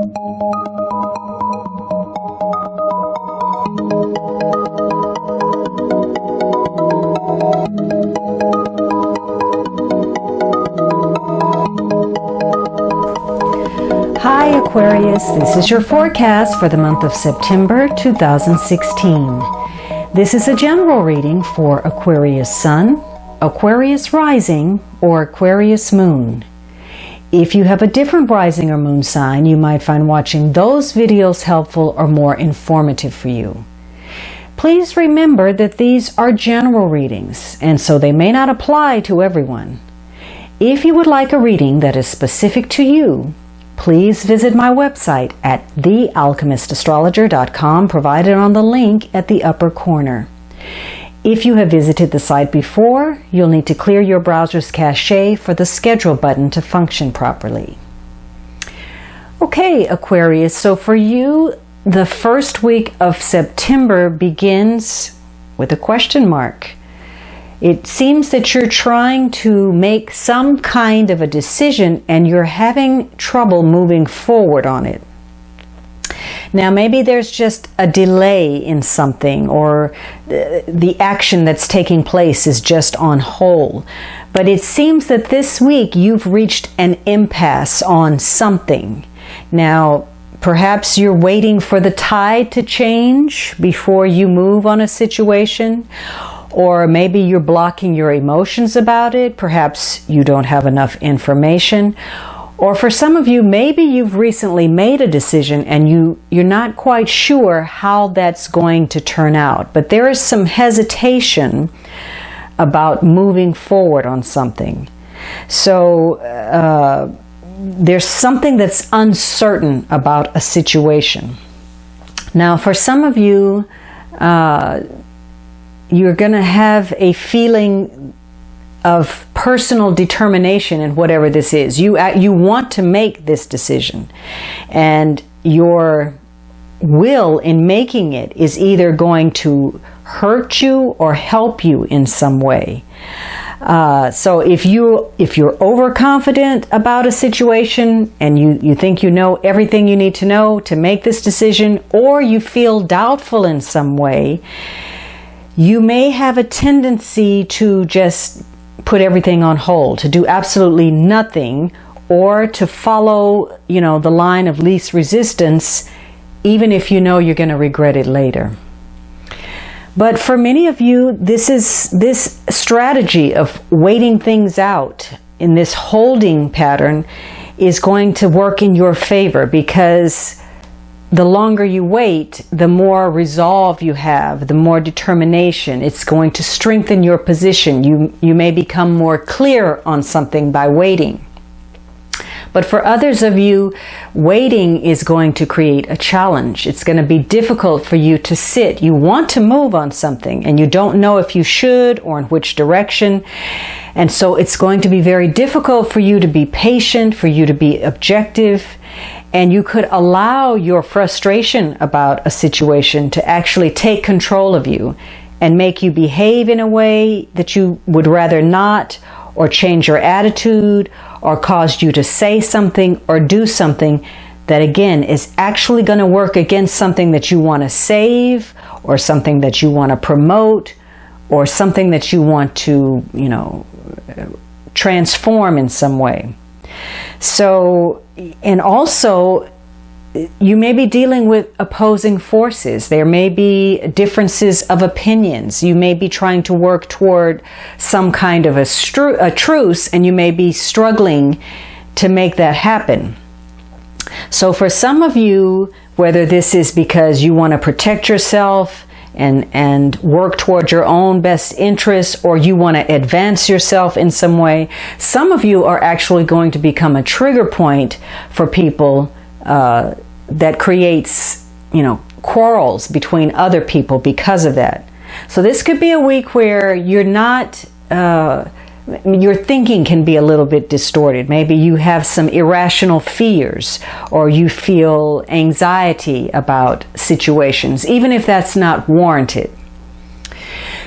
Hi Aquarius, this is your forecast for the month of September 2016. This is a general reading for Aquarius Sun, Aquarius Rising, or Aquarius Moon. If you have a different rising or moon sign, you might find watching those videos helpful or more informative for you. Please remember that these are general readings, and so they may not apply to everyone. If you would like a reading that is specific to you, please visit my website at thealchemistastrologer.com, provided on the link at the upper corner. If you have visited the site before, you'll need to clear your browser's cache for the schedule button to function properly. Okay, Aquarius, so for you, the first week of September begins with a question mark. It seems that you're trying to make some kind of a decision and you're having trouble moving forward on it. Now, maybe there's just a delay in something, or the action that's taking place is just on hold. But it seems that this week you've reached an impasse on something. Now, perhaps you're waiting for the tide to change before you move on a situation. Or maybe you're blocking your emotions about it. Perhaps you don't have enough information. Or for some of you, maybe you've recently made a decision and you're not quite sure how that's going to turn out. But there is some hesitation about moving forward on something. So there's something that's uncertain about a situation. Now, for some of you, you're going to have a feeling of personal determination in whatever this is. You want to make this decision, and your will in making it is either going to hurt you or help you in some way. So if you're overconfident about a situation and you think you know everything you need to know to make this decision, or you feel doubtful in some way, you may have a tendency to just put everything on hold, to do absolutely nothing, or to follow, the line of least resistance, even if you know you're going to regret it later. But for many of you, this strategy of waiting things out in this holding pattern is going to work in your favor, because the longer you wait, the more resolve you have, the more determination. It's going to strengthen your position. You may become more clear on something by waiting. But for others of you, waiting is going to create a challenge. It's going to be difficult for you to sit. You want to move on something and you don't know if you should or in which direction. And so it's going to be very difficult for you to be patient, for you to be objective. And you could allow your frustration about a situation to actually take control of you and make you behave in a way that you would rather not, or change your attitude, or cause you to say something or do something that, again, is actually going to work against something that you want to save, or something that you want to promote, or something that you want to, transform in some way. So, and also, you may be dealing with opposing forces. There may be differences of opinions. You may be trying to work toward some kind of a truce, and you may be struggling to make that happen. So for some of you, whether this is because you want to protect yourself and work toward your own best interests, or you want to advance yourself in some way, some of you are actually going to become a trigger point for people that creates, quarrels between other people because of that. So this could be a week where you're not, your thinking can be a little bit distorted. Maybe you have some irrational fears, or you feel anxiety about situations, even if that's not warranted.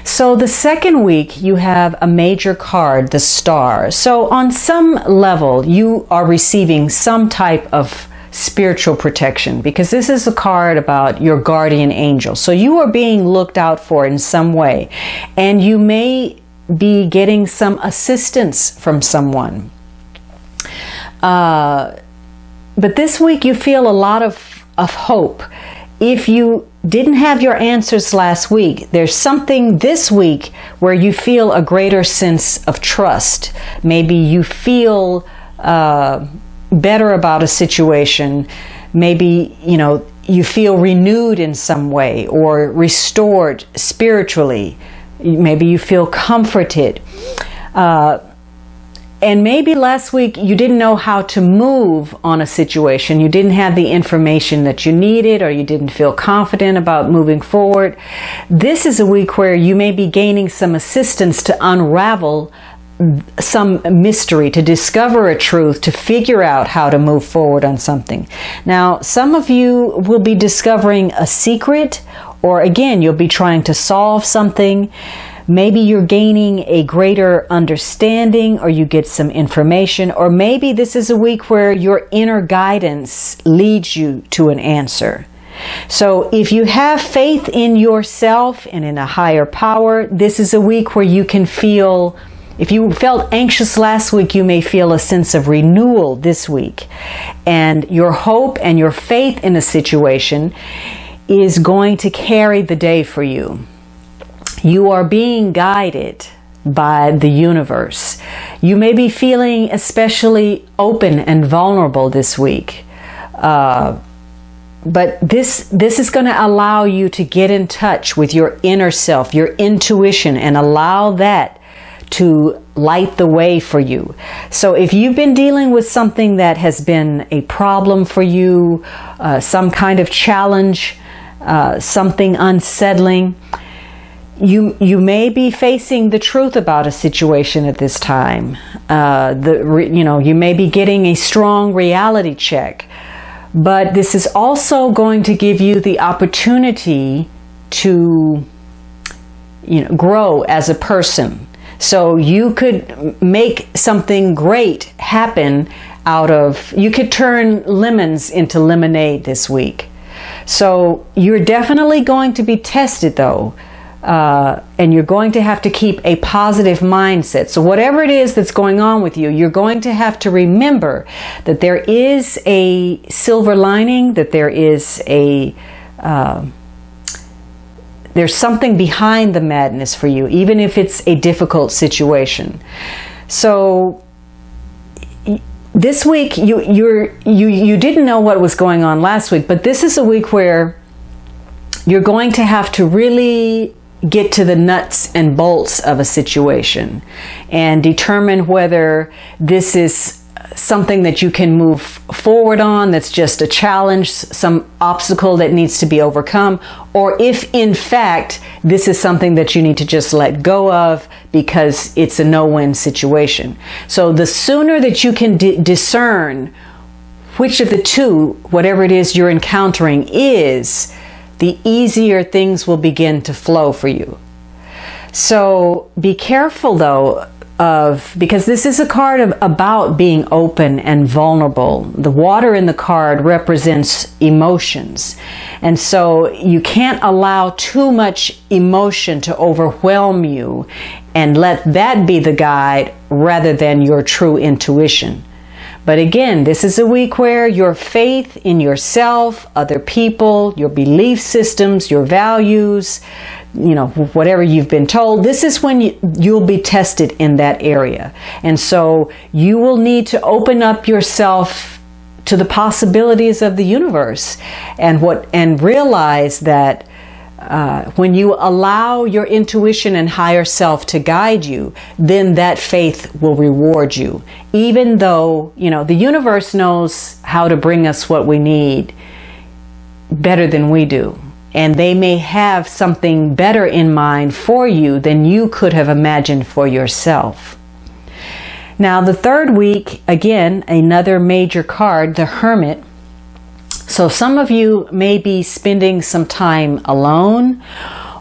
So the second week, you have a major card, the Star. So on some level, you are receiving some type of spiritual protection, because this is a card about your guardian angel. So you are being looked out for in some way, and you may be getting some assistance from someone. But this week you feel a lot of hope. If you didn't have your answers last week, there's something this week where you feel a greater sense of trust. Maybe you feel better about a situation. Maybe, you feel renewed in some way or restored spiritually. Maybe you feel comforted. And maybe last week you didn't know how to move on a situation. You didn't have the information that you needed, or you didn't feel confident about moving forward. This is a week where you may be gaining some assistance to unravel some mystery, to discover a truth, to figure out how to move forward on something. Now, some of you will be discovering a secret, or again, you'll be trying to solve something. Maybe you're gaining a greater understanding, or you get some information, or maybe this is a week where your inner guidance leads you to an answer. So if you have faith in yourself and in a higher power, this is a week where you can feel, if you felt anxious last week, you may feel a sense of renewal this week. And your hope and your faith in a situation is going to carry the day for you. You are being guided by the universe. You may be feeling especially open and vulnerable this week. But this is going to allow you to get in touch with your inner self, your intuition, and allow that to light the way for you. So if you've been dealing with something that has been a problem for you, some kind of challenge, something unsettling, you may be facing the truth about a situation at this time. You may be getting a strong reality check. But this is also going to give you the opportunity to grow as a person. So you could make something great happen you could turn lemons into lemonade this week. So you're definitely going to be tested though. And you're going to have to keep a positive mindset. So whatever it is that's going on with you, you're going to have to remember that there is a silver lining, that there is there's something behind the madness for you, even if it's a difficult situation. So this week, you didn't know what was going on last week, but this is a week where you're going to have to really get to the nuts and bolts of a situation and determine whether this is something that you can move forward on, that's just a challenge, some obstacle that needs to be overcome, or if in fact this is something that you need to just let go of because it's a no-win situation. So the sooner that you can discern which of the two, whatever it is you're encountering is, the easier things will begin to flow for you. So be careful though because this is a card about being open and vulnerable. The water in the card represents emotions. And so you can't allow too much emotion to overwhelm you and let that be the guide rather than your true intuition. But again, this is a week where your faith in yourself, other people, your belief systems, your values, whatever you've been told, this is when you'll be tested in that area. And so you will need to open up yourself to the possibilities of the universe and realize that when you allow your intuition and higher self to guide you, then that faith will reward you. Even though, the universe knows how to bring us what we need better than we do. And they may have something better in mind for you than you could have imagined for yourself. Now, the third week, again, another major card, the Hermit. So some of you may be spending some time alone,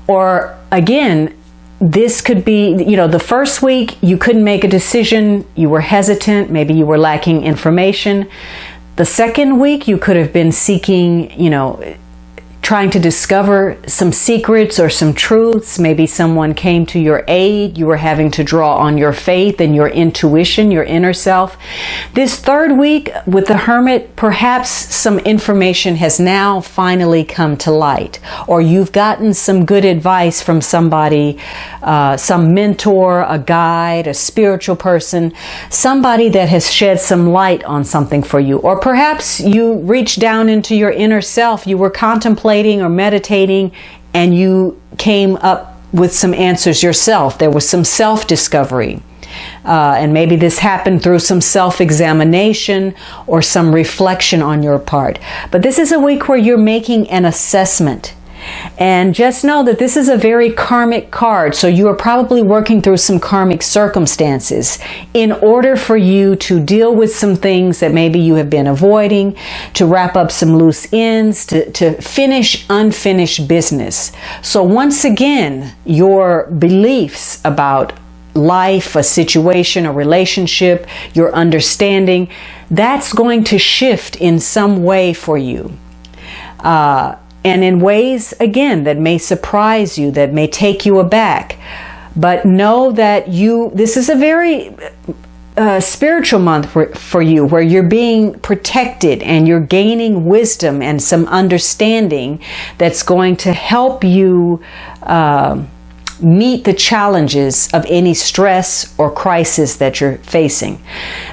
or again, this could be, the first week you couldn't make a decision, you were hesitant, maybe you were lacking information. The second week, you could have been seeking, trying to discover some secrets or some truths. Maybe someone came to your aid. You were having to draw on your faith and your intuition, your inner self. This third week with the Hermit, perhaps some information has now finally come to light, or you've gotten some good advice from somebody, some mentor, a guide, a spiritual person, somebody that has shed some light on something for you. Or perhaps you reached down into your inner self. You were contemplating or meditating, and you came up with some answers yourself. There was some self-discovery. And maybe this happened through some self-examination or some reflection on your part. But this is a week where you're making an assessment. And just know that this is a very karmic card. So you are probably working through some karmic circumstances in order for you to deal with some things that maybe you have been avoiding, to wrap up some loose ends, to finish unfinished business. So once again, your beliefs about life, a situation, a relationship, your understanding, that's going to shift in some way for you. And in ways, again, that may surprise you, that may take you aback. But know that this is a very spiritual month for you, where you're being protected and you're gaining wisdom and some understanding that's going to help you meet the challenges of any stress or crisis that you're facing.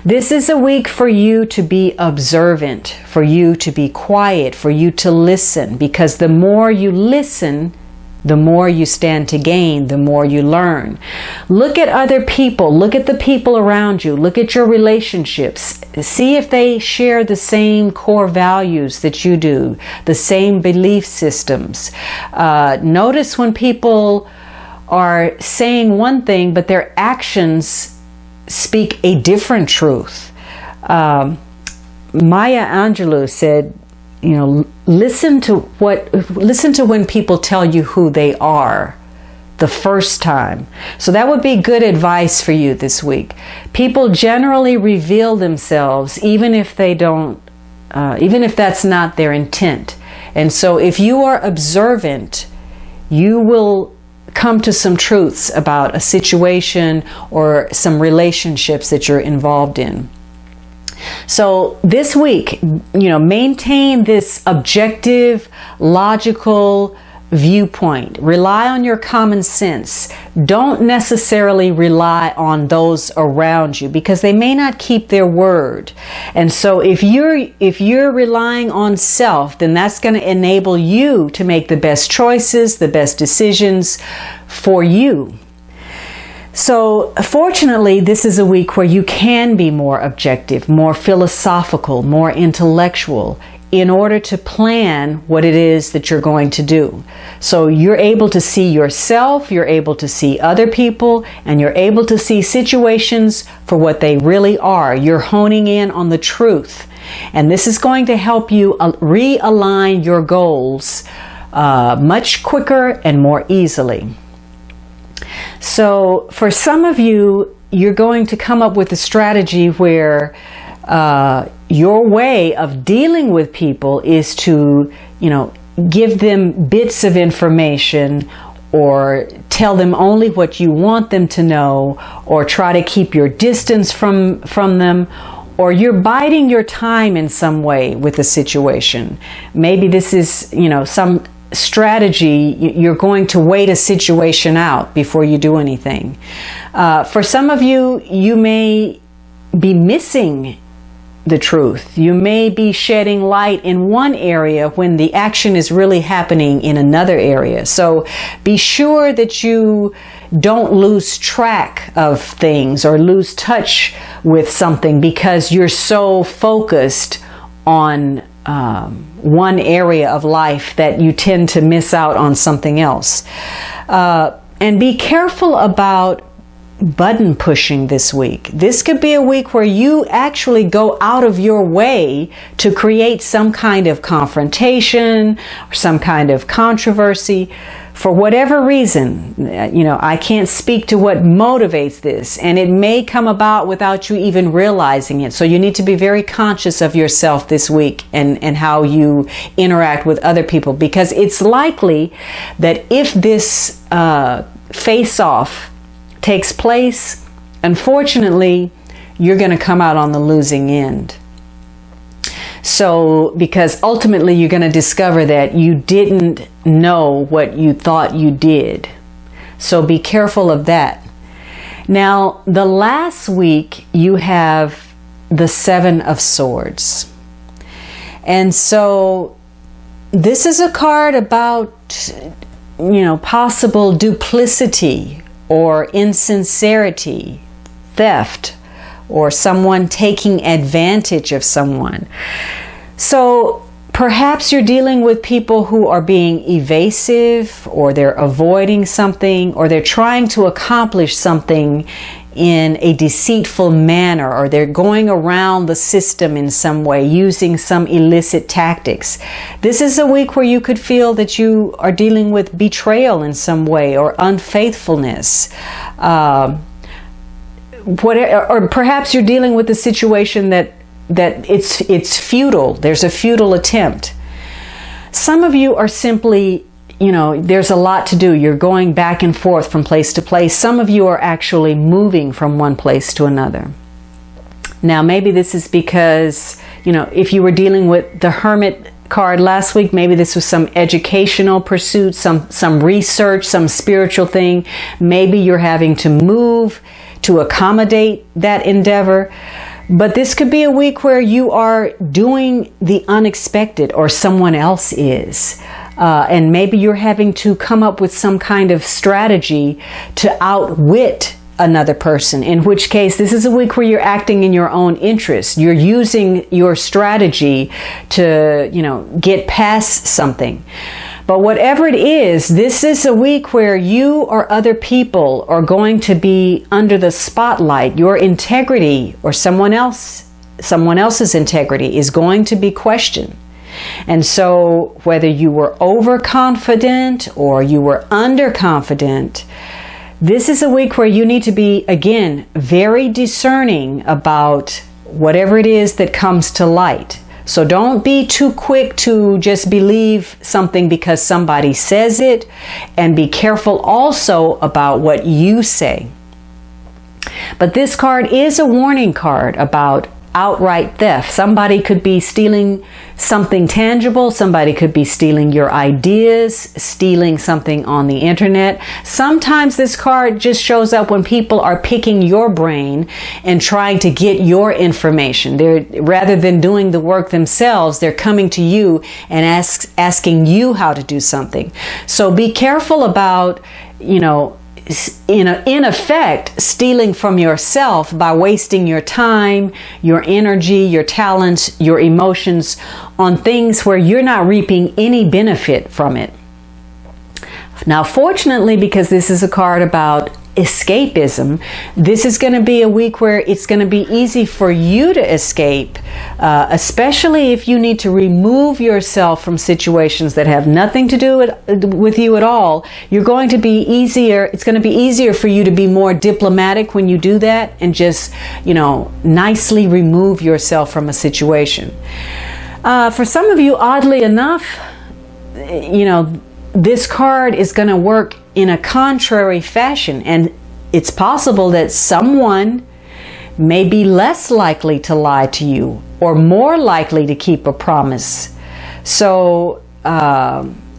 This is a week for you to be observant, for you to be quiet, for you to listen, because the more you listen, the more you stand to gain, the more you learn. Look at other people, look at the people around you, look at your relationships. See if they share the same core values that you do, the same belief systems. Notice when people are saying one thing, but their actions speak a different truth. Maya Angelou said, listen to when people tell you who they are the first time. So that would be good advice for you this week. People generally reveal themselves, even if they don't, even if that's not their intent. And so if you are observant, you will come to some truths about a situation or some relationships that you're involved in. So this week, maintain this objective, logical viewpoint. Rely on your common sense. Don't necessarily rely on those around you, because they may not keep their word. And so if you're relying on self, then that's going to enable you to make the best choices, the best decisions for you. So fortunately, this is a week where you can be more objective, more philosophical, more intellectual, in order to plan what it is that you're going to do. So you're able to see yourself, you're able to see other people, and you're able to see situations for what they really are. You're honing in on the truth. And this is going to help you realign your goals much quicker and more easily. So for some of you, you're going to come up with a strategy where your way of dealing with people is to, give them bits of information, or tell them only what you want them to know, or try to keep your distance from them, or you're biding your time in some way with the situation. Maybe this is, some strategy. You're going to wait a situation out before you do anything. For some of you, you may be missing the truth. You may be shedding light in one area when the action is really happening in another area. So be sure that you don't lose track of things or lose touch with something because you're so focused on one area of life that you tend to miss out on something else. And be careful about button pushing this week. This could be a week where you actually go out of your way to create some kind of confrontation or some kind of controversy for whatever reason. I can't speak to what motivates this, and it may come about without you even realizing it. So you need to be very conscious of yourself this week and how you interact with other people, because it's likely that if this face-off takes place, unfortunately, you're going to come out on the losing end. So, because ultimately you're going to discover that you didn't know what you thought you did. So be careful of that. Now, the last week you have the Seven of Swords. And so this is a card about, possible duplicity or insincerity, theft, or someone taking advantage of someone. So perhaps you're dealing with people who are being evasive, or they're avoiding something, or they're trying to accomplish something in a deceitful manner, or they're going around the system in some way using some illicit tactics. This is a week where you could feel that you are dealing with betrayal in some way, or unfaithfulness. Or perhaps you're dealing with a situation that it's futile. There's a futile attempt. Some of you are simply, there's a lot to do. You're going back and forth from place to place. Some of you are actually moving from one place to another. Now, maybe this is because, if you were dealing with the Hermit card last week, maybe this was some educational pursuit, some research, some spiritual thing. Maybe you're having to move to accommodate that endeavor. But this could be a week where you are doing the unexpected, or someone else is. And maybe you're having to come up with some kind of strategy to outwit another person, in which case this is a week where you're acting in your own interest. You're using your strategy to, get past something. But whatever it is, this is a week where you or other people are going to be under the spotlight. Your integrity, or someone else's integrity, is going to be questioned. And so whether you were overconfident or you were underconfident, this is a week where you need to be, again, very discerning about whatever it is that comes to light. So don't be too quick to just believe something because somebody says it, and be careful also about what you say. But this card is a warning card about outright theft. Somebody could be stealing something tangible. Somebody could be stealing your ideas, stealing something on the internet. Sometimes this card just shows up when people are picking your brain and trying to get your information. Rather than doing the work themselves, they're coming to you and asking you how to do something. So be careful about, in effect, stealing from yourself by wasting your time, your energy, your talents, your emotions on things where you're not reaping any benefit from it. Now, fortunately, because this is a card about escapism, this is going to be a week where it's going to be easy for you to escape, especially if you need to remove yourself from situations that have nothing to do with you at all. It's going to be easier for you to be more diplomatic when you do that, and just, nicely remove yourself from a situation. For some of you, oddly enough, this card is going to work in a contrary fashion, and it's possible that someone may be less likely to lie to you or more likely to keep a promise. So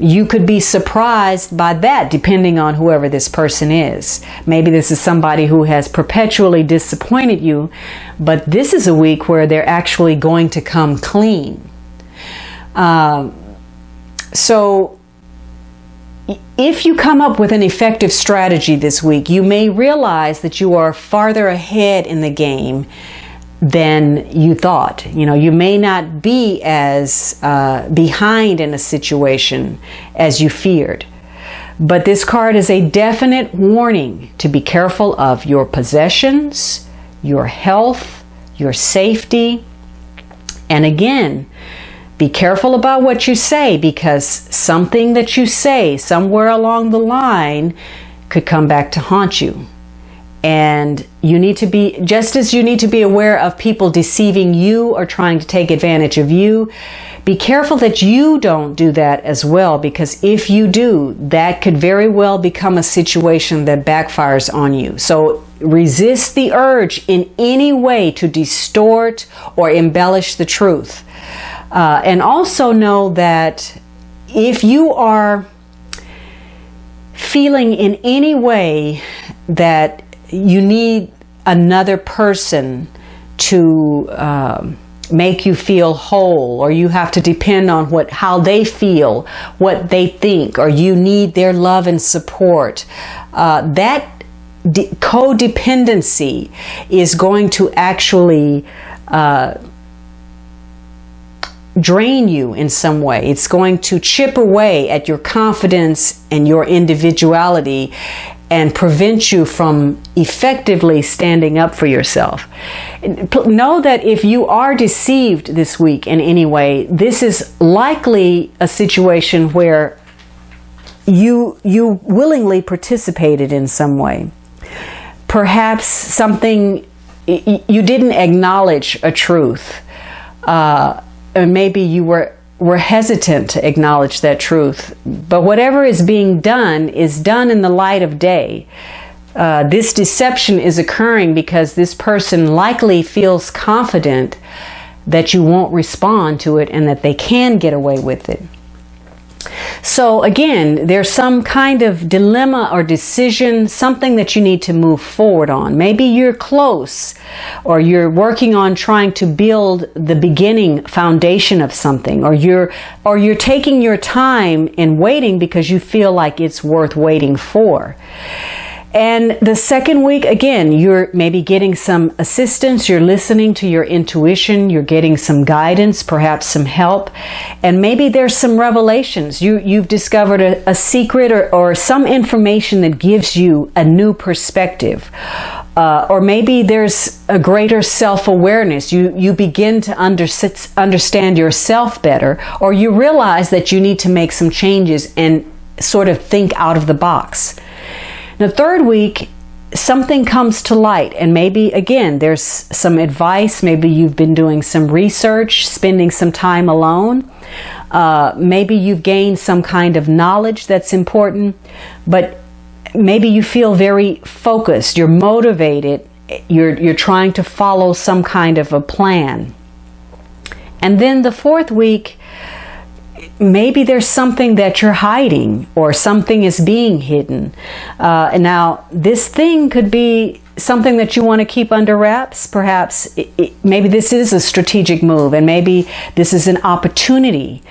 you could be surprised by that, depending on whoever this person is. Maybe this is somebody who has perpetually disappointed you, but this is a week where they're actually going to come clean. So if you come up with an effective strategy this week, you may realize that you are farther ahead in the game than you thought. You may not be as behind in a situation as you feared. But this card is a definite warning to be careful of your possessions, your health, your safety. And again, be careful about what you say, because something that you say somewhere along the line could come back to haunt you. And you need to be, just as you need to be aware of people deceiving you or trying to take advantage of you, be careful that you don't do that as well, because if you do, that could very well become a situation that backfires on you. So resist the urge in any way to distort or embellish the truth. And also know that if you are feeling in any way that you need another person to make you feel whole, or you have to depend on how they feel, what they think, or you need their love and support, that codependency is going to actually drain you in some way. It's going to chip away at your confidence and your individuality and prevent you from effectively standing up for yourself. Know that if you are deceived this week in any way, this is likely a situation where you willingly participated in some way. Perhaps something, you didn't acknowledge a truth, and maybe you were hesitant to acknowledge that truth. But whatever is being done is done in the light of day. This deception is occurring because this person likely feels confident that you won't respond to it and that they can get away with it. So again, there's some kind of dilemma or decision, something that you need to move forward on. Maybe you're close, or you're working on trying to build the beginning foundation of something, or you're taking your time and waiting because you feel like it's worth waiting for. And the second week, again, you're maybe getting some assistance, you're listening to your intuition, you're getting some guidance, perhaps some help, and maybe there's some revelations. You've discovered a secret or some information that gives you a new perspective. Or maybe there's a greater self-awareness. You begin to understand yourself better, or you realize that you need to make some changes and sort of think out of the box. The third week, something comes to light, and maybe, again, there's some advice. Maybe you've been doing some research, spending some time alone. Maybe you've gained some kind of knowledge that's important, but maybe you feel very focused, you're motivated, you're trying to follow some kind of a plan. And then the fourth week, maybe there's something that you're hiding, or something is being hidden. And now this thing could be something that you want to keep under wraps. Perhaps maybe this is a strategic move, and maybe this is an opportunity.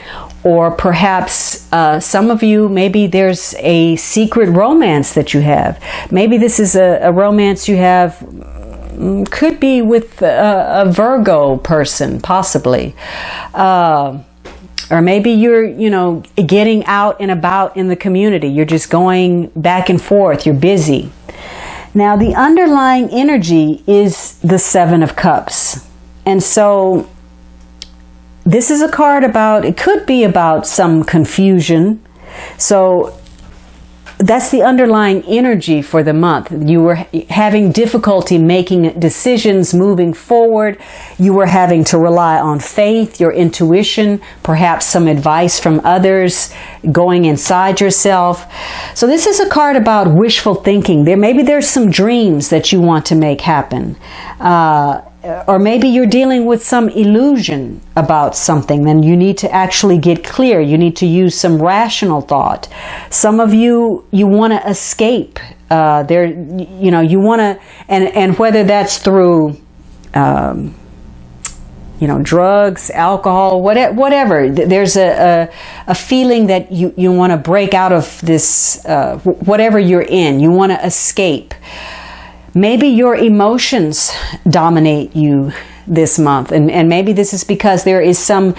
Or perhaps some of you, maybe there's a secret romance that you have. Maybe this is a romance you have, could be with a Virgo person, possibly. Or maybe you're, getting out and about in the community. You're just going back and forth. You're busy. Now, the underlying energy is the Seven of Cups. And so this is a card it could be about some confusion. So that's the underlying energy for the month. You were having difficulty making decisions, moving forward. You were having to rely on faith, your intuition, perhaps some advice from others, going inside yourself. So this is a card about wishful thinking. Maybe there's some dreams that you want to make happen. Or maybe you're dealing with some illusion about something, then you need to actually get clear. You need to use some rational thought. Some of you want to escape. You want to, and whether that's through, drugs, alcohol, whatever. There's a feeling that you want to break out of this, whatever you're in. You want to escape. Maybe your emotions dominate you this month, and maybe this is because there is some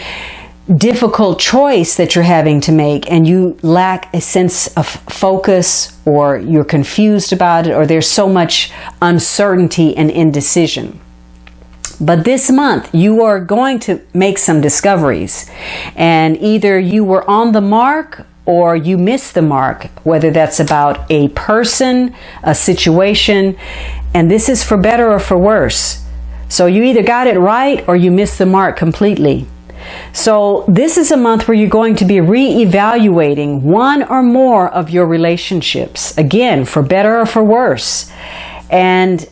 difficult choice that you're having to make, and you lack a sense of focus, or you're confused about it, or there's so much uncertainty and indecision. But this month, you are going to make some discoveries, and either you were on the mark or you missed the mark, whether that's about a person, a situation, and this is for better or for worse. So you either got it right or you missed the mark completely. So this is a month where you're going to be reevaluating one or more of your relationships, again, for better or for worse. And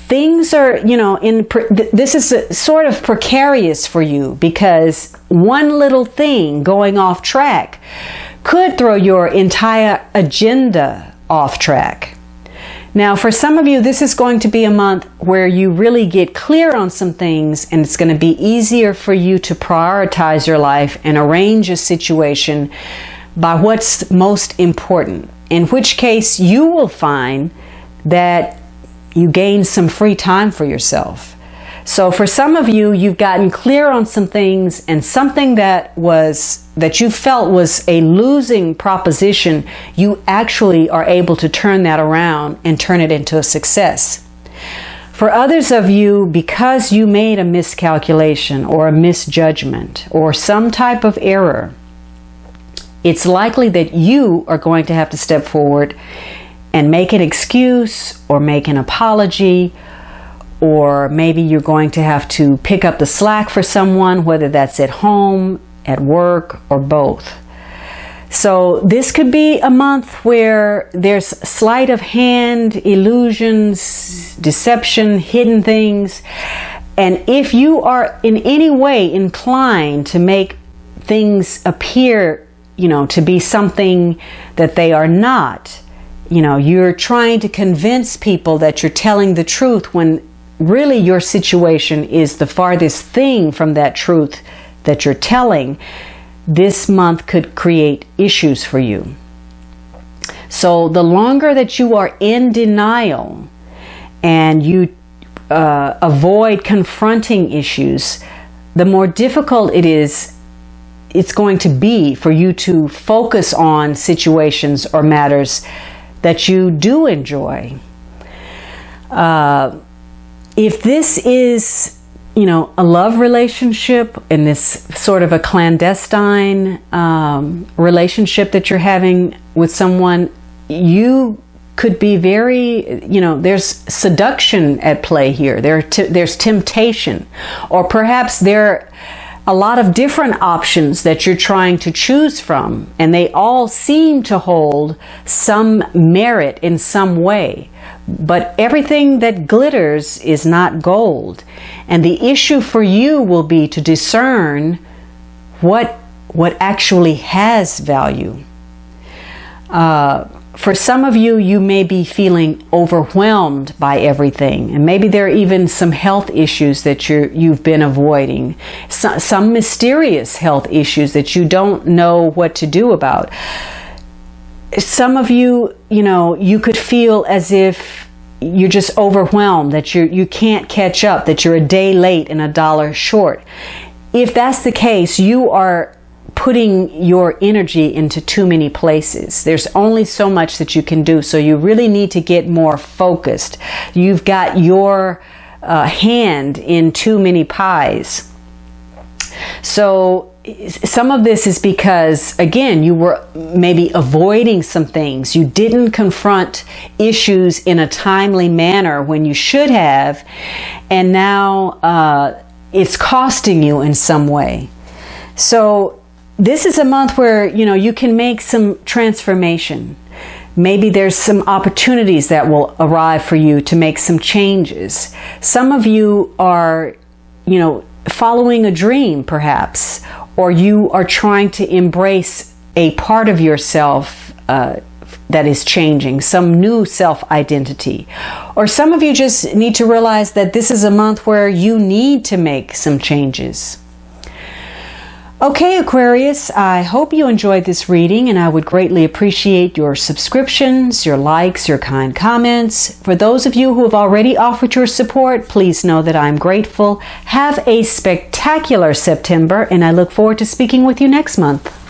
things are, this is sort of precarious for you, because one little thing going off track could throw your entire agenda off track. Now, for some of you, this is going to be a month where you really get clear on some things, and it's going to be easier for you to prioritize your life and arrange a situation by what's most important, in which case you will find that you gain some free time for yourself. So for some of you, you've gotten clear on some things, and something that you felt was a losing proposition, you actually are able to turn that around and turn it into a success. For others of you, because you made a miscalculation or a misjudgment or some type of error, it's likely that you are going to have to step forward and make an excuse or make an apology, or maybe you're going to have to pick up the slack for someone, whether that's at home, at work, or both. So this could be a month where there's sleight of hand, illusions, deception, hidden things. And if you are in any way inclined to make things appear, to be something that they are not, you're trying to convince people that you're telling the truth when really your situation is the farthest thing from that truth that you're telling, this month could create issues for you. So the longer that you are in denial and you avoid confronting issues, the more difficult it's going to be for you to focus on situations or matters that you do enjoy. If this is, a love relationship, and this sort of a clandestine relationship that you're having with someone, you could be very, there's seduction at play here. There's temptation, or perhaps there are a lot of different options that you're trying to choose from, and they all seem to hold some merit in some way. But everything that glitters is not gold. And the issue for you will be to discern what actually has value. For some of you, you may be feeling overwhelmed by everything. And maybe there are even some health issues that you've been avoiding. Some mysterious health issues that you don't know what to do about. Some of you, you could feel as if you're just overwhelmed, that you can't catch up, that you're a day late and $1 short. If that's the case, you are putting your energy into too many places. There's only so much that you can do, so you really need to get more focused. You've got your hand in too many pies. So some of this is because, again, you were maybe avoiding some things. You didn't confront issues in a timely manner when you should have, and now it's costing you in some way. So this is a month where, you can make some transformation. Maybe there's some opportunities that will arrive for you to make some changes. Some of you are, following a dream, perhaps, or you are trying to embrace a part of yourself that is changing, some new self-identity. Or some of you just need to realize that this is a month where you need to make some changes. Okay, Aquarius, I hope you enjoyed this reading, and I would greatly appreciate your subscriptions, your likes, your kind comments. For those of you who have already offered your support, please know that I'm grateful. Have a spectacular spectacular September, and I look forward to speaking with you next month.